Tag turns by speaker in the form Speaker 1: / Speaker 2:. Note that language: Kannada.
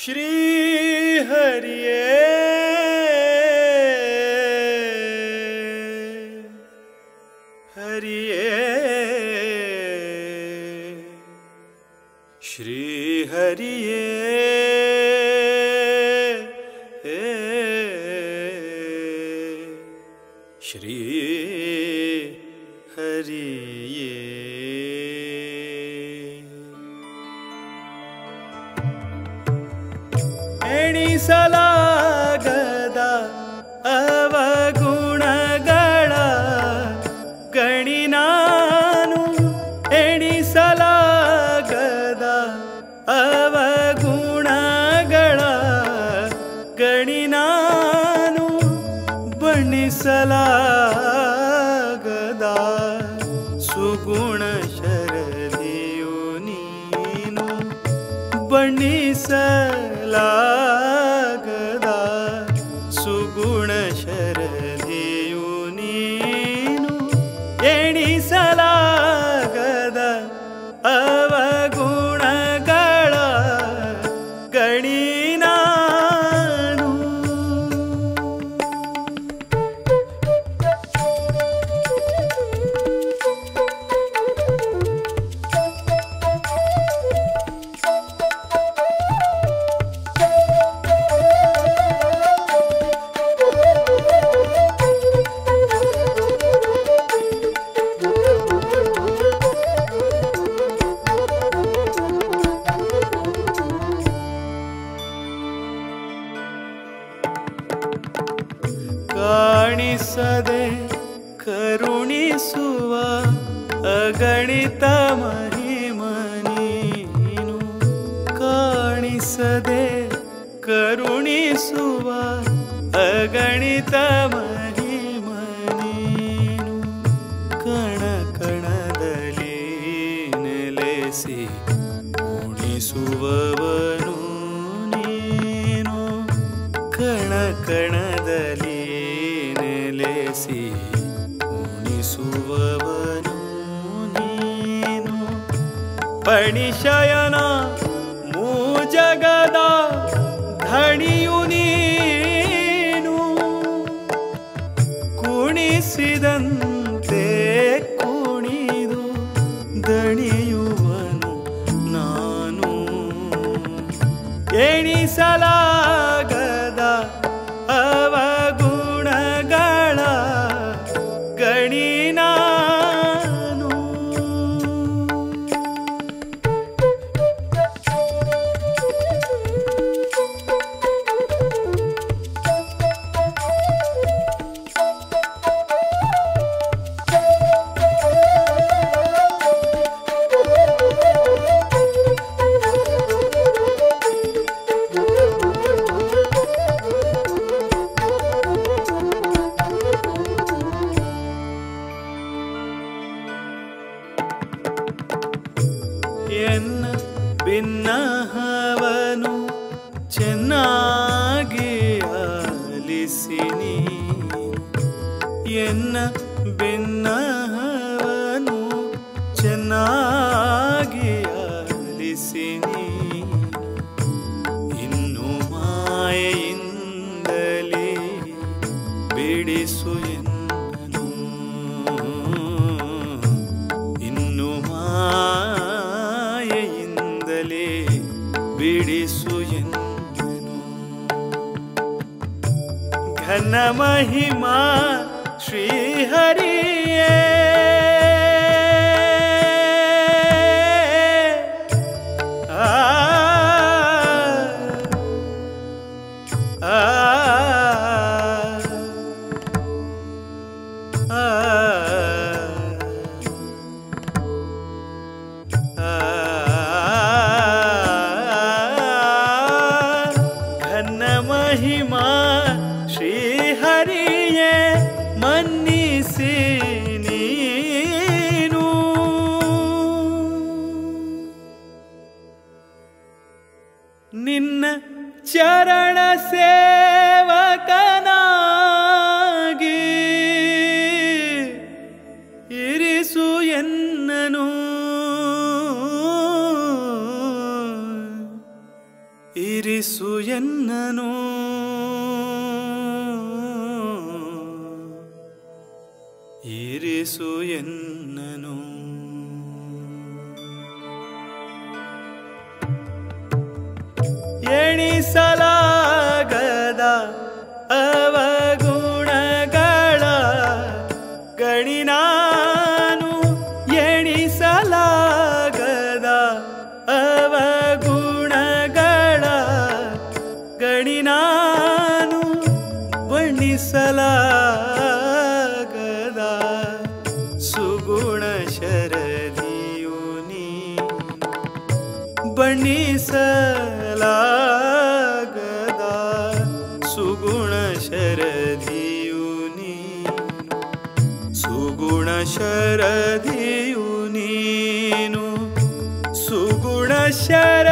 Speaker 1: श्री हरिये हरिये श्री हरिये श्री हरिये ಎಣಿಸಲಾಗದ ಅವಗುಣಗಳ ಗಣಿ ನಾನು ಎಣಿಸಲಾಗದ ಅವಗುಣಗಳ ಗಣಿ ನಾನು ಬಣ್ಣಿಸಲಾಗದ ಸುಗುಣ ಶರದಿಯು ನೀನು ಬಣ್ಣಿಸಲಾಗದ ಸುಗುಣ ಶರದಿಯು ನೀನು ಎಣಿಸಲಾಗದ ಅವಗುಣಗಳ ಗಣಿ ನಾನು ಕಾಣಿಸದೆ ಕರುಣಿಸುವ ಅಗಣಿತ ಮಹಿಮನೀನು ಕಾಣಿಸದೆ ಕರುಣಿಸುವ ಅಗಣಿತ ಮಹಿಮನೀನು ಕಣ ಕಣದಲ್ಲಿ ನೆಲೆಸಿ ಉಣಿಸುವವನು ನೀನು ಕಣ ಕಣದಲ್ಲಿ ನೆಲೆಸಿ ಉಣಿಸುವವನು ನೀನು ಪಣಿಶಯನ ಮೂಜಗದ ಧಣಿಯು ನೀನು ಕುಣಿಸಿದಂತೆ ಕುಣಿದು ದಣಿಯುವನು ನಾನು ಎಣಿಸಲಾಗದ ಅವಗುಣಗಳ ಗಣಿ ನಾನು ಎನ್ನ ಭಿನ್ನಹವನು ಚೆನ್ನಾಗಿ ಆಲಿಸಿ ನೀನು ಎನ್ನ ಭಿನ್ನಹವನು ಚೆನ್ನಾಗಿ ಆಲಿಸಿ ನೀನು ಇನ್ನು ಮಾಯೆಯಿಂದಲೇ ಬಿಡಿಸು ಎನ್ನನು ಇನ್ನು ಮಾಯೆಯಿಂದಲೇ ಬಿಡಿಸು ಎನ್ನನು ಘನ ಮಹಿಮಾ ಶ್ರೀಹರಿಯೇ ಮಹಿಮಾ ಶ್ರೀಹರಿಯೇ ಮನ್ನಿಸಿ ನೀನು ನಿನ್ನ ಚರಣ ಸೇವಕನಾಗಿ ಇರಿಸು ಎನ್ನನು ಇರಿಸು ಎನ್ನನು ಇರಿಸು ಎನ್ನನು ಎಣಿಸಲಾಗದ ಅವಗುಣಗಳ ಗಣಿ ನಾನು ಎಣಿಸಲಾಗದ ಅವಗುಣಗಳ ಗಣಿ ನಾನು ಬಣ್ಣಿಸಲಾಗದ ಸುಗುಣ ಶರದಿಯು ನೀ ಬಣ್ಣಿಸಲಾಗದ ಸುಗುಣ ಶರದಿಯು ನೀನು ಸುಗುಣ ಶರದಿಯು ನೀನು ಸುಗುಣ ಶರ